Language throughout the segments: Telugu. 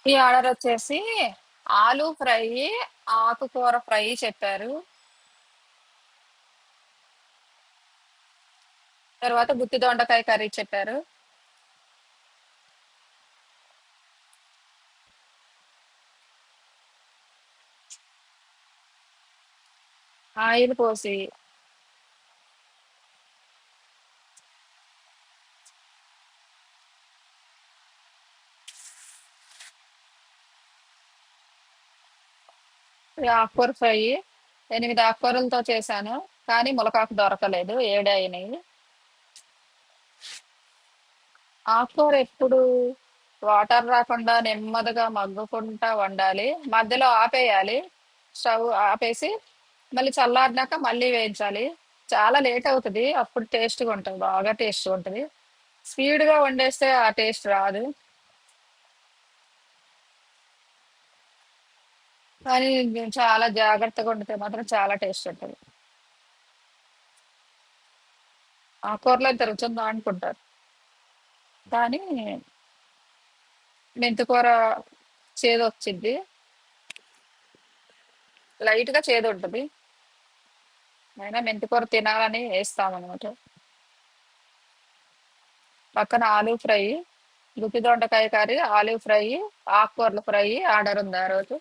ఈ ఆర్డర్ వచ్చేసి ఆలు ఫ్రై, ఆకుకూర ఫ్రై చెప్పారు. తర్వాత గుత్తి దొండకాయ కర్రీ చెప్పారు. ఆయిల్ పోసి ఈ ఆకుకూర ఫ్రై 8 ఆకుకూరలతో చేశాను. కానీ ములకాకు దొరకలేదు. 7 అయినాయి. ఆకుకూర ఎప్పుడు వాటర్ రాకుండా నెమ్మదిగా మగ్గుకుంటా వండాలి. మధ్యలో ఆపేయాలి. స్టవ్ ఆపేసి మళ్ళీ చల్లారినాక మళ్ళీ వేయించాలి. చాలా లేట్ అవుతది. అప్పుడు టేస్ట్‌గా ఉంటది. బాగా టేస్ట్‌గా ఉంటది. స్పీడ్‌గా వండేస్తే ఆ టేస్ట్ రాదు. కానీ చాలా జాగ్రత్తగా వండితే మాత్రం చాలా టేస్ట్ ఉంటది. ఆకుకూరలో ఇంత రుచుందా అనుకుంటారు. కానీ మెంతికూర చేదొచ్చిద్ది. లైట్‌గా చేదుంటది. అయినా మెంతికూర తినాలని ఏస్తామనమాట. పక్కన ఆలు ఫ్రై, గుత్తి దొండకాయ కర్రీ, ఆలు ఫ్రై, ఆకుకూరల ఫ్రై ఆర్డర్ ఉంది ఆ రోజు.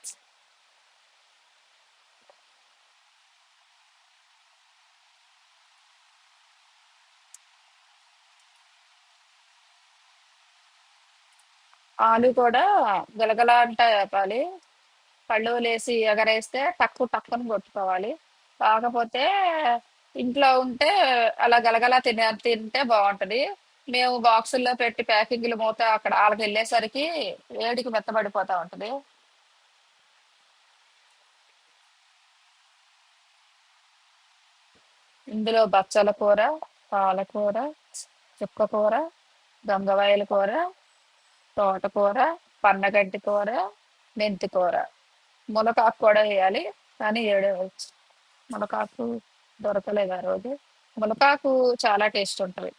ఆలు కూడా గలగల అంట ఏపాలి. పళ్ళులేసి ఎగరేస్తే టక్కున కొట్టుకోవాలి. కాకపోతే ఇంట్లో ఉంటే అలా గలగల తింటే బాగుంటది. మేము బాక్సుల్లో పెట్టి ప్యాకింగ్లు మూత అక్కడ ఆళ్ళకి వెళ్ళేసరికి వేడికి మెత్తబడిపోతా ఉంటది. ఇందులో బచ్చల కూర, పాలకూర, చుక్కకూర, గంగవాయల కూర, తోటకూర, పన్నగంటి కూర, మెంతి కూర, ములకాకు కూడా వేయాలి. కానీ ఏడవచ్చు ములకాకు దొరకలేదు ఆ రోజు. ములకాకు చాలా టేస్ట్ ఉంటది.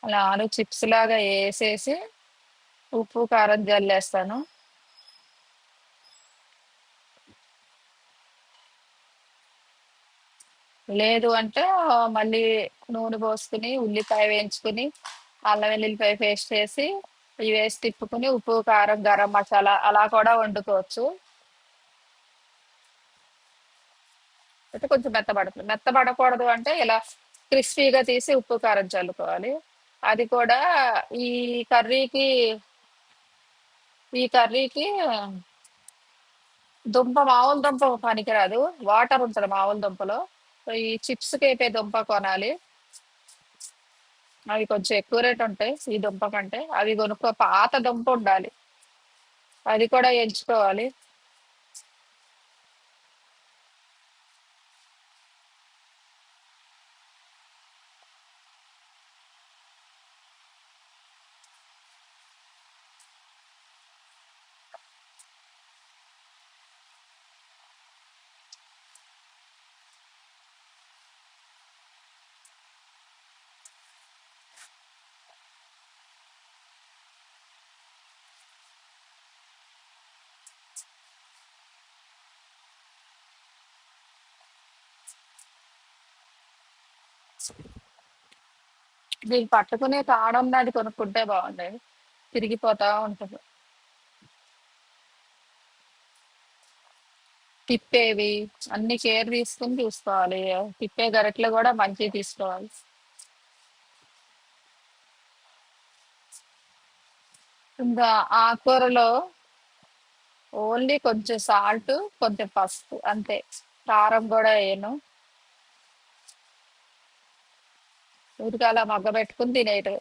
అలా ఆలు చిప్స్ లాగా వేసేసి ఉప్పు కారం జల్లేస్తాను. లేదు అంటే మళ్ళీ నూనె పోసుకుని ఉల్లిపాయ వేయించుకుని అల్లం వెల్లుల్లిపాయ పేస్ట్ వేసి ఇవి వేసి తిప్పుకుని ఉప్పు కారం గరం మసాలా అలా కూడా వండుకోవచ్చు. అయితే కొంచెం మెత్తబడుతుంది. మెత్తబడకూడదు అంటే ఇలా క్రిస్పీగా తీసి ఉప్పు కారం చల్లుకోవాలి. అది కూడా ఈ కర్రీకి ఈ కర్రీకి మామూలు దుంప పనికిరాదు. వాటర్ ఉంటది మామూలు దుంపలో. సో ఈ చిప్స్ కేపే దుంప కొనాలి. అవి కొంచెం ఎక్కువ రేట్ ఉంటాయి ఈ దుంప కంటే. అవి కొనుక్కో, పాత దుంప ఉండాలి. అది కూడా ఎంచుకోవాలి. దీన్ని పట్టుకునే తాడు ఉన్నది కొనుక్కుంటే బాగుండేది. తిరిగిపోతా ఉంటుంది. తిప్పేవి అన్ని కేర్ తీసుకుని చూసుకోవాలి. తిప్పే గరిటెలు కూడా మంచివి తీసుకోవాలి. ఇంకా ఆకుకూరలో ఓన్లీ కొంచెం సాల్ట్, కొంచెం పసుపు అంతే. కారం కూడా వేయను. ఊరికే అలా మగ్గబెట్టుకుని తినేయటం.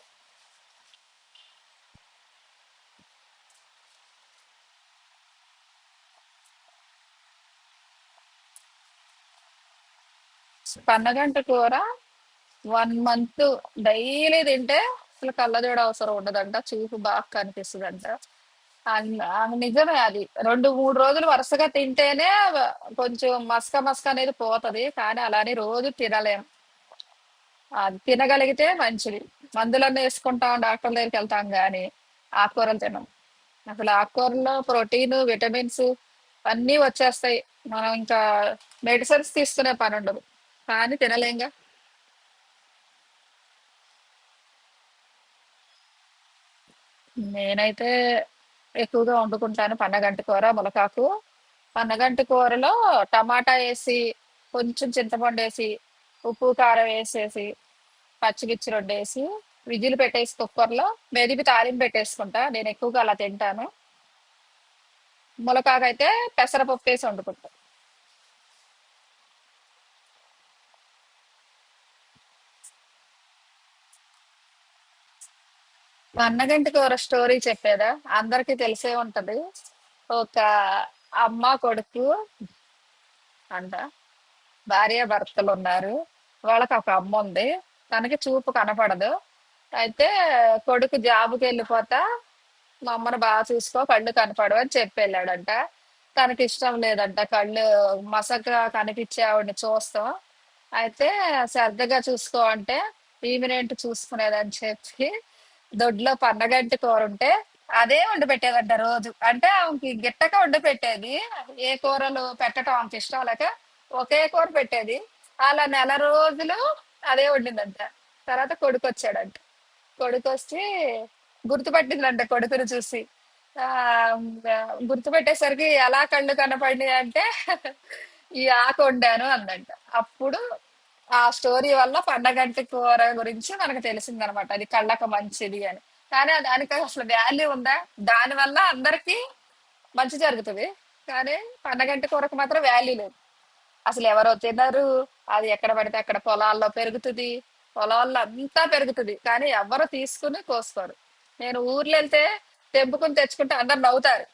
పన్నగంట కూర 1 మంత్ డైలీ తింటే అసలు కళ్ళజోడు అవసరం ఉండదంట. చూపు బాగా కనిపిస్తుందంట. నిజమే అది. 2, 3 రోజులు వరుసగా తింటేనే కొంచెం మసక మసక అనేది పోతది. కానీ అలానే రోజు తినలేం. అది తినగలిగితే మంచిది. మందులన్నీ వేసుకుంటాం, డాక్టర్ దగ్గరికి వెళ్తాం కానీ ఆకుకూరలు తినం. అసలు ఆకుకూరల్లో ప్రోటీన్, విటమిన్స్ అన్నీ వచ్చేస్తాయి. మనం ఇంకా మెడిసిన్స్ తీసుకునే పని ఉండదు. కానీ తినలేంగా. నేనైతే ఎక్కువగా వండుకుంటాను పన్నగంటి కూర, ములకాకు. పన్నగంటి కూరలో టమాటా వేసి, కొంచెం చింతపండు వేసి, ఉప్పు కారం వేసేసి, పచ్చిమిర్చి రెండు వేసి, విజిల్ పెట్టేసి కుక్కర్లో మెదిపి తాలింపు పెట్టేసుకుంటా. నేను ఎక్కువగా అలా తింటాను. ములకాకు అయితే పెసరపప్పు వేసి వండుకుంటా. పన్నగంటి కూర స్టోరీ చెప్పేదా? అందరికీ తెలిసే ఉంటది. ఒక అమ్మ కొడుకు అంట, భార్య భర్తలు ఉన్నారు. వాళ్ళకి ఒక అమ్మ ఉంది. తనకి చూపు కనపడదు. అయితే కొడుకు జాబుకి వెళ్ళిపోతా, మా అమ్మని బాగా చూసుకో, కళ్ళు కనపడవు అని చెప్పి వెళ్ళాడంట. తనకి ఇష్టం లేదంట కళ్ళు మసకగా కనిపించే ఆవిడని చూస్తాం. అయితే శ్రద్ధగా చూసుకో అంటే, ఈమెనేంటి చూసుకునేదని చెప్పి దొడ్లో పన్నగంటి కూర ఉంటే అదే వండి పెట్టేదంట రోజు. అంటే ఆమెకి గిట్టక వండి పెట్టేది. ఏ కూరలు పెట్టడం ఆమెకి ఇష్టం లేక ఒకే కూర పెట్టేది. అలా నెల రోజులు అదే వండిందంట. తర్వాత కొడుకు వచ్చాడంట. కొడుకొచ్చి గుర్తుపట్టిందంట కొడుకుని చూసి. ఆ గుర్తుపెట్టేసరికి ఎలా కళ్ళు కనపడి అంటే ఈ ఆకు వండాను అందంట. అప్పుడు ఆ స్టోరీ వల్ల పండగంటి కూర గురించి మనకు తెలిసిందనమాట, అది కళ్ళకు మంచిది అని. కానీ దానికి అసలు వాల్యూ ఉందా? దాని వల్ల అందరికి మంచి జరుగుతుంది, కానీ పండగంటి కూరకు మాత్రం వాల్యూ లేదు. అసలు ఎవరో తినరు. అది ఎక్కడ పడితే అక్కడ పొలాల్లో పెరుగుతుంది. పొలాల్లో అంతా పెరుగుతుంది, కానీ ఎవరు తీసుకుని కోసుకోరు. నేను ఊర్లో వెళ్తే తెంపుకుని తెచ్చుకుంటే అందరు నవ్వుతారు.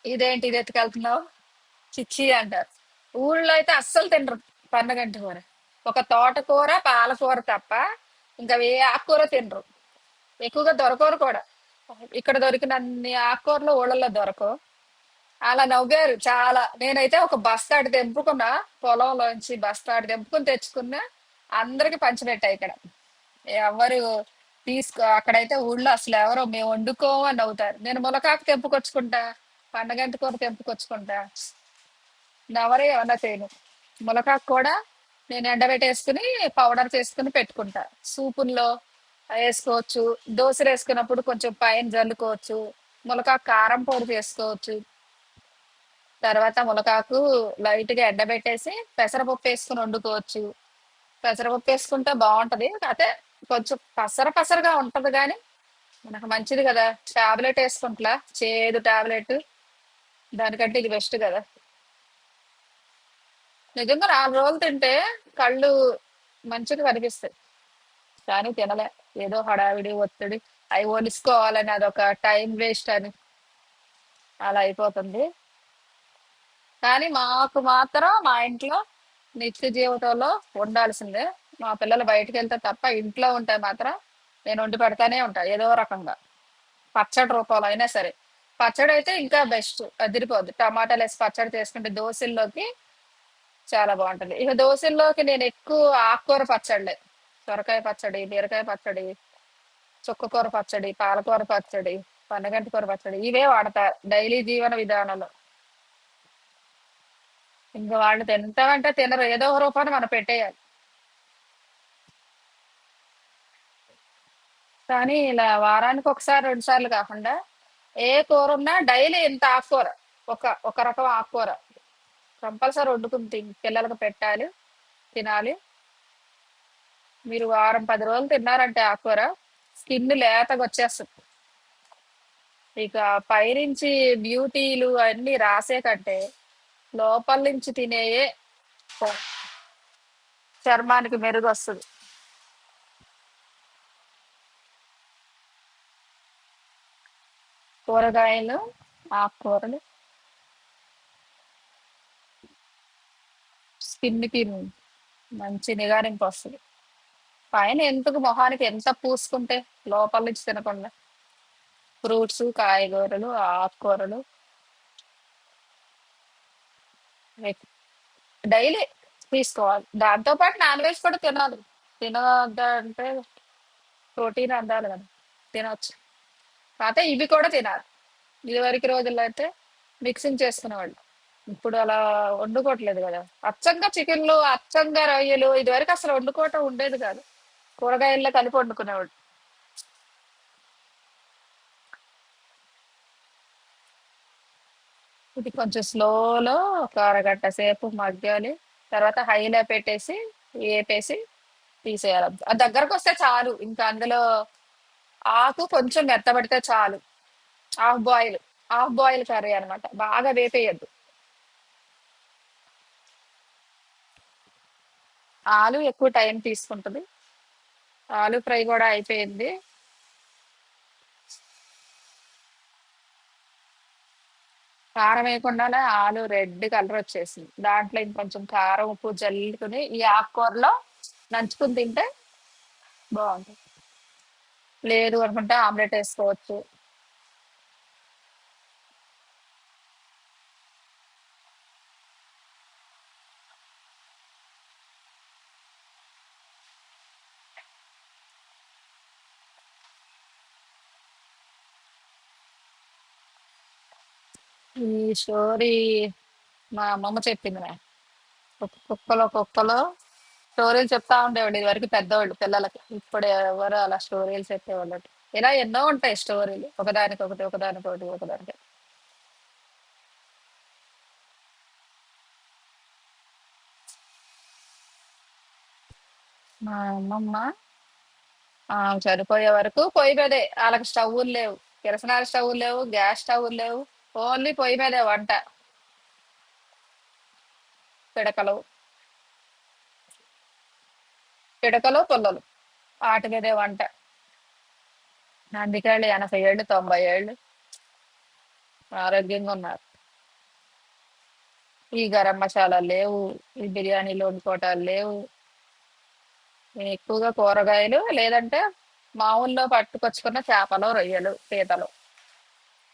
ఇదేంటి ఇది ఎత్తుకెళ్తున్నావు, చిచ్చి అంటారు. ఊళ్ళో అయితే అస్సలు తినరు పండగంటి కూర. ఒక తోటకూర, పాలకూర తప్ప ఇంకా ఏ ఆకుకూర తినరు. ఎక్కువగా దొరకరు కూడా. ఇక్కడ దొరికినన్ని ఆకుకూరలు ఊళ్ళల్లో దొరకవు. అలా నవ్వారు చాలా. నేనైతే ఒక బస్తాడు తెంపుకున్నా, పొలంలోంచి బస్తాడు తెంపుకుని తెచ్చుకున్నా. అందరికి పంచిపెట్టా ఇక్కడ. ఎవరు తీసుకో, అక్కడైతే ఊళ్ళో అసలు ఎవరో మేము వండుకోమని నవ్వుతారు. నేను ములకాకు తెంపుకొచ్చుకుంటా, పండగంటి కూర తెంపుకొచ్చుకుంటా, నవరే ఏమన్నా చేయను. ములకాకు కూడా నేను ఎండబెట్టేసుకుని పౌడర్ చేసుకుని పెట్టుకుంటా. సూపుల్లో వేసుకోవచ్చు. దోశలు వేసుకున్నప్పుడు కొంచెం పైన జల్లుకోవచ్చు. ములకాకు కారం పొడి చేసుకోవచ్చు. తర్వాత ములకాకు లైట్ గా ఎండబెట్టేసి పెసరపప్పు వేసుకుని వండుకోవచ్చు. పెసరపప్పు వేసుకుంటే బాగుంటది. అయితే కొంచెం పసర పసరగా ఉంటది కానీ మనకు మంచిది కదా. టాబ్లెట్ వేసుకుంటా, చేదు టాబ్లెట్, దానికంటే ఇది బెస్ట్ కదా. నిజంగా 4 రోజులు తింటే కళ్ళు మంచిగా కనిపిస్తాయి. కానీ తినలే. ఏదో హడావిడి, ఒత్తిడి, అవి ఒలుసుకోవాలని అదొక టైం వేస్ట్ అని అలా అయిపోతుంది. కానీ మాకు మాత్రం మా ఇంట్లో నిత్య జీవితంలో ఉండాల్సిందే. మా పిల్లలు బయటకు వెళ్తే తప్ప ఇంట్లో ఉంటే మాత్రం నేను వండి పెడతానే ఉంటా ఏదో రకంగా. పచ్చడి రూపంలో అయినా సరే. పచ్చడి అయితే ఇంకా బెస్ట్, అదిరిపోద్ది. టమాటాలు వేసి పచ్చడి చేసుకుంటే దోశల్లోకి చాలా బాగుంటది. ఇక దోశల్లోకి నేను ఎక్కువ ఆకుకూర పచ్చళ్ళే. సొరకాయ పచ్చడి, బీరకాయ పచ్చడి, చుక్కకూర పచ్చడి, పాలకూర పచ్చడి, పన్నగంటి కూర పచ్చడి, ఇవే వాడతా డైలీ జీవన విధానంలో. ఇంక వాళ్ళు తింటామంటే తినరు, ఏదో ఒక రూపాన్ని మనం పెట్టేయాలి. కానీ ఇలా వారానికి ఒకసారి, 2 సార్లు కాకుండా ఏ కూర ఉన్నా డైలీ ఇంత ఆకుకూర, ఒక ఒక రకం ఆకుకూర కంపల్సరీ వండుకుని పిల్లలకు పెట్టాలి, తినాలి. మీరు వారం 10 రోజులు తిన్నారంటే ఆకుకూర స్కిన్ లేతగా వచ్చేస్తుంది. ఇక పైనుంచి బ్యూటీలు అన్ని రాసే కంటే లోపల నుంచి తినేయే చర్మానికి మెరుగు వస్తుంది. కూరగాయలు, ఆకుకూరలు స్కిన్ కి మంచి నిగారింపు వస్తుంది. పైన ఎందుకు మొహానికి ఎంత పూసుకుంటే లోపల నుంచి తినకుండా ఫ్రూట్స్, కాయగూరలు, ఆకుకూరలు డైలీ తీసుకోవాలి. దాంతో పాటు నాన్ వెజ్ కూడా తినాలి. తినొద్దంటే ప్రోటీన్ అందాలి కదా! తినొచ్చు. కాతే ఇవి కూడా తినాలి. ఇదివరకు రోజుల్లో అయితే మిక్సింగ్ చేసుకునేవాళ్ళు. ఇప్పుడు అలా వండుకోవట్లేదు గదా! అచ్చంగా చికెన్‌లు, అచ్చంగా రొయ్యలు ఇదివరకు అసలు వండుకోవటం ఉండేది కాదు. కూరగాయల్లో కలిపి వండుకునేవాళ్ళు. ఇది కొంచెం స్లోలో ఒక అరగంట సేపు మగ్గాలి. తర్వాత హైలో పెట్టేసి, ఏపేసి తీసేయాలి. అది దగ్గరకొస్తే చాలు. ఇంకా అందులో ఆకు కొంచెం మెత్తబడితే చాలు. Half boil. Half boil curry అనమాట. బాగా వేపేయద్దు. ఆలు ఎక్కువ టైం తీసుకుంటది. ఆలు ఫ్రై కూడా అయిపోయింది. కారం వేయకుండానే ఆలు రెడ్ కలర్ వచ్చేసింది. దాంట్లో ఇంకొంచెం కారం, ఉప్పు జల్లుకుని ఈ ఆకుకూరలో నంచుకుని తింటే బాగుంటుంది. లేదు అనుకుంటే ఆమ్లెట్ వేసుకోవచ్చు. ఈ స్టోరీ మా అమ్మమ్మ చెప్పింది నాకు. కుక్కలో కుక్కలో స్టోరీలు చెప్తా ఉండేవాళ్ళు ఇదివరకు పెద్దవాళ్ళు పిల్లలకి. ఇప్పుడు ఎవరు అలా స్టోరీలు చెప్పేవాళ్ళు. ఇలా ఎన్నో ఉంటాయి స్టోరీలు. ఒకదానికొకటి, ఒకదానికొకటి, ఒకదానికి. మా అమ్మమ్మ చనిపోయే వరకు పొయ్యి మీదే. వాళ్ళకి స్టవ్వులు లేవు. కిరసనాయిల స్టవ్వులు లేవు, గ్యాస్ స్టవ్వులు లేవు. ఓన్లీ పొయ్యి మీదే వంట. పిడకలు, పిడకలు, పుల్లలు. వాటి మీదే వంట. అందుకే వాళ్ళు 80 ఏళ్ళు, 90 ఏళ్ళు ఆరోగ్యంగా ఉన్నారు. ఈ గరం మసాలాలు లేవు. ఈ బిర్యానీలు వండుకోవటాలు లేవు. ఎక్కువగా కూరగాయలు లేదంటే మామూలులో పట్టుకొచ్చుకున్న చేపలు, రొయ్యలు, పీతలు.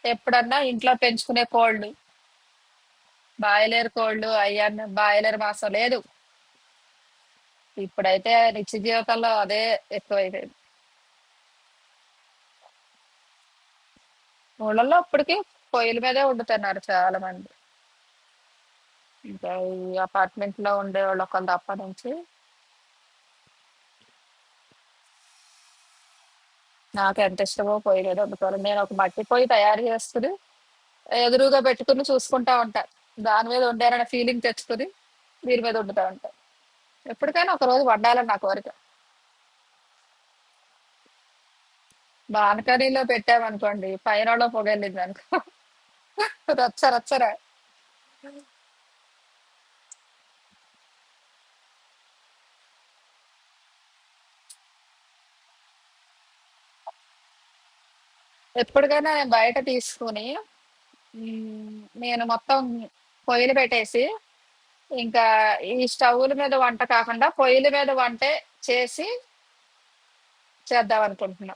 ఎప్పుడన్నా ఇంట్లో పెంచుకునే కోళ్ళు, బాయిలేరు కోళ్ళు అయ్యన్న బాయిలర్ మాసం లేదు. ఇప్పుడైతే నిత్య జీవితంలో అదే ఎక్కువైపోయింది. ఊళ్ళల్లో ఇప్పటికి పొయ్యిల మీదే వండుతున్నారు చాలా మంది. ఇంకా ఈ అపార్ట్మెంట్ లో ఉండేవాళ్ళు ఒకళ్ళు తప్ప నుంచి నాకు ఎంత ఇష్టమో పొయ్యి మీద వండుకోవాలి. నేను ఒక మట్టి పొయ్యి తయారు చేసుకుని ఎదురుగా పెట్టుకుని చూసుకుంటా ఉంటా. దాని మీద వండారనే ఫీలింగ్ తెచ్చుకుని దీని మీద వండుతా ఉంటా. ఎప్పటికైనా ఒక రోజు వండాలని నా కోరిక. బాల్కనీలో పెట్టామనుకోండి పైన పొగెళ్ళింది అనుకో రచ్చ రచ్చరా. ఎప్పటికైనా నేను బయట తీసుకుని నేను మొత్తం పొయ్యిలు పెట్టేసి ఇంకా ఈ స్టవ్‌ల మీద వంట కాకుండా పొయ్యిల మీద వంటే చేసి చేద్దాం అనుకుంటున్నా.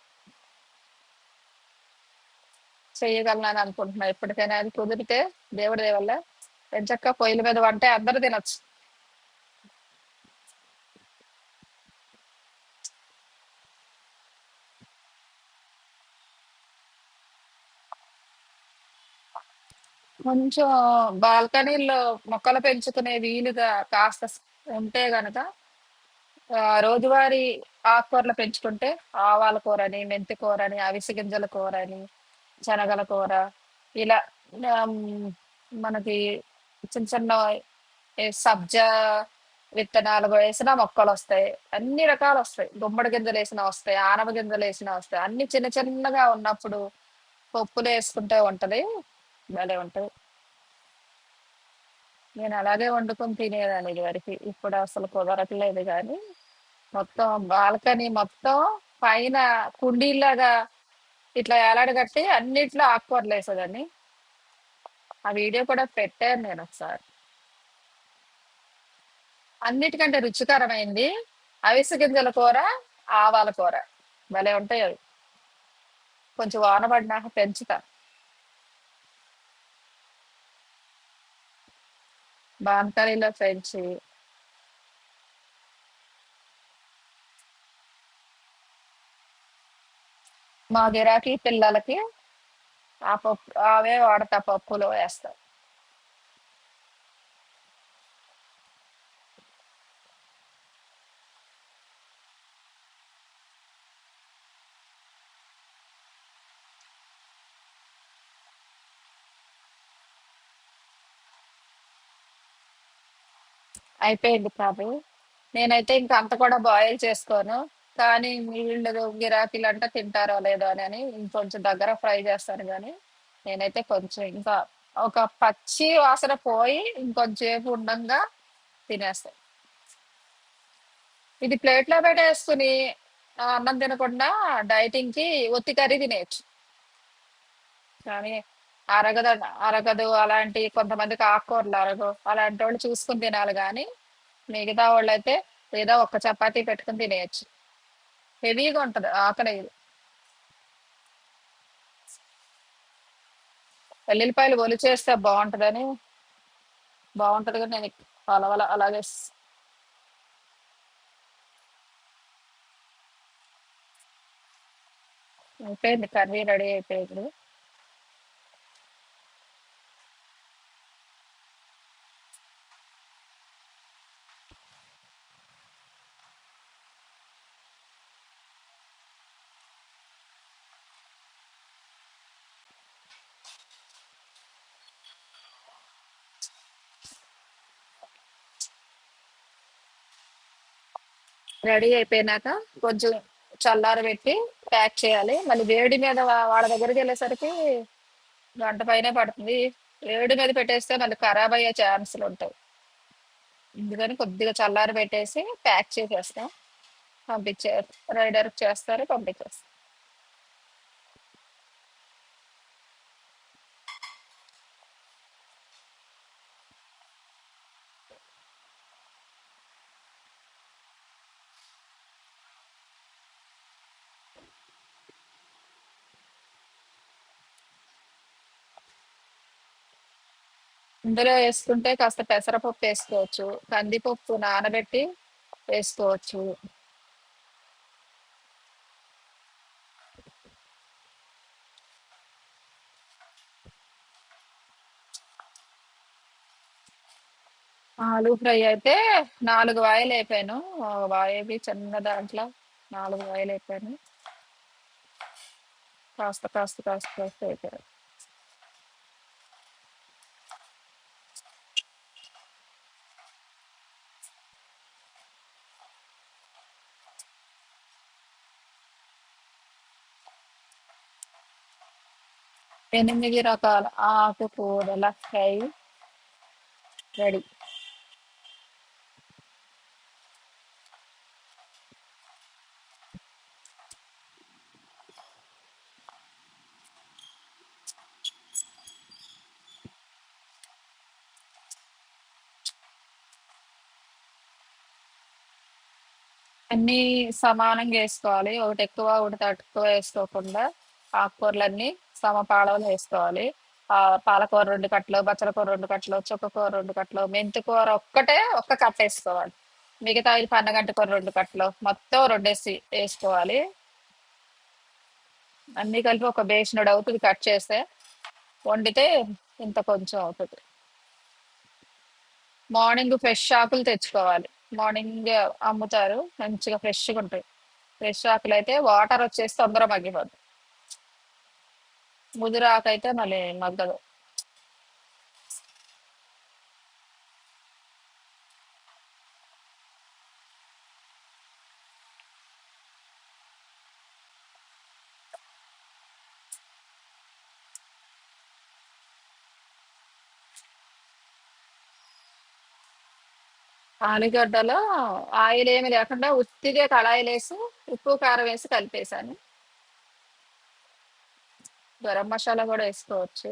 చేయగలనని అనుకుంటున్నా. ఎప్పటికైనా అది కుదిరితే దేవుడి దయ వల్ల ఎంచక్కా పొయ్యిల మీద వంటే అందరూ తినొచ్చు. కొంచెం బాల్కనీలో మొక్కలు పెంచుకునే వీలుగా కాస్త ఉంటే గనక రోజువారీ ఆకుకూరలు పెంచుకుంటే ఆవాల కూరని, మెంతి కూరని, అవిసె గింజల కూరని, శనగల కూర ఇలా ఆహ్, మనకి చిన్న చిన్న సబ్జా విత్తనాలు వేసినా మొక్కలొస్తాయి. అన్ని రకాలొస్తాయి. గుమ్మడి గింజలేసినా వస్తాయి. ఆనప గింజలేసినా వస్తాయి. అన్ని చిన్న చిన్నగా ఉన్నప్పుడు పప్పులేసుకుంటే ఉంటది. భలే ఉంటది. నేను అలాగే వండుకొని తినేదాన్ని ఇదివరకి. ఇప్పుడు అసలు కుదరట్లేదు గానీ, మొత్తం బాల్కనీ మొత్తం పైన కుండీల్లాగా ఇట్లా ఏలాడగట్టి అన్నిట్లో ఆకుకూరలేసేదాన్ని. ఆ వీడియో కూడా పెట్టాను నేనొకసారి. అన్నిటికంటే రుచికరమైంది అవిసె గింజల కూర, ఆవాల కూర. భలే ఉంటాయి అవి. కొంచెం వాన పడినాక పెంచుతా. బాల్కనీలో పెంచి మా గిరాకీ పిల్లలకి ఆ పప్పు అవే వాడతా, పప్పులో వేస్తా. అయిపోయింది కర్రీ. నేనైతే ఇంకా అంత కూడా బాయిల్ చేసుకోను. కానీ వీళ్ళు గిరాకీలంటే తింటారో లేదో అని ఇంకొంచెం దగ్గర ఫ్రై చేస్తాను గానీ, నేనైతే కొంచెం ఇంకా ఒక పచ్చి వాసన పోయి ఇంకొంచెం సేపు ఉండంగా తినేస్తా. ఇది ప్లేట్‌లో పెట్టేసుకొని అన్నం తినకుండా డైటింగ్‌కి ఒత్తి కర్రీ తినేయొచ్చు. కానీ అరగదు అలాంటి కొంతమందికి ఆకుకూరలు అరగవు. అలాంటోళ్ళు చూసుకొని తినాలి గానీ, మిగతా వాళ్ళైతే ఏదో ఒక్క చపాతీ పెట్టుకొని తినేయొచ్చు. హెవీగా ఉంటది ఆకలేయదు. వెల్లుల్లిపాయలు ఒలిచేస్తే బావుంటది గానీ నేను పలవల అలాగే అయిపోయింది. కర్రీ రెడీ అయిపోయింది. రెడీ అయిపోయినాక కొంచెం చల్లారబెట్టి ప్యాక్ చేయాలి. మళ్ళీ వేడి మీద వాళ్ళ దగ్గరికెళ్ళేసరికి గంట పైనే పడుతుంది. వేడి మీద పెట్టేస్తే మళ్ళీ ఖరాబ్ అయ్యే ఛాన్సులుంటాయి. అందుకని కొద్దిగా చల్లారబెట్టేసి ప్యాక్ చేసేస్తాం. పంపించే రైడర్‌కి చేస్తారు, పంపించేస్తారు. ఇందులో వేసుకుంటే కాస్త పెసరపప్పు వేసుకోవచ్చు. కందిపప్పు నానబెట్టి వేసుకోవచ్చు. ఆలు ఫ్రై అయితే 4 వాయిలేపాను. వాయేసి చిన్న దాంట్లో 4 వాయిలేపాను. కాస్త అయిపోయాయి. ఎనిమిది రకాల ఆకుకూరల ఫ్రై రెడీ. అన్నీ సమానంగా వేసుకోవాలి. ఒకటి ఎక్కువ, ఒకటి తక్కువ వేసుకోకుండా ఆకుకూరలన్నీ సమపాళలో వేసుకోవాలి. పాలకూర 2 కట్టలు, బచ్చల కూర 2 కట్టలు, చుక్కకూర 2 కట్టలు, మెంతి కూర ఒక్క కట్ట వేసుకోవాలి. మిగతా ఇది పన్నగంటి కూర 2 కట్టలు, మొత్తం రెండేసి వేసుకోవాలి. అన్నీ కలిపి ఒక బేషనుడు అవుతుంది కట్ చేస్తే. వండితే ఇంత కొంచెం అవుతుంది. మార్నింగ్ ఫ్రెష్ ఆకులు తెచ్చుకోవాలి. మార్నింగ్ అమ్ముతారు, మంచిగా ఫ్రెష్గా ఉంటాయి. ఫ్రెష్ ఆకులు అయితే వాటర్ వచ్చేసి తొందర మగ్గిపోద్ది. ముదురు ఆకైతే మళ్ళీ మగ్గదు. ఆలుగడ్డలో ఆయిల్ ఏమి లేకుండా ఉత్తిగే కళాయిలు వేసి ఉప్పు కారం వేసి కలిపేసాను. గరం మసాలా కూడా వేసుకోవచ్చు.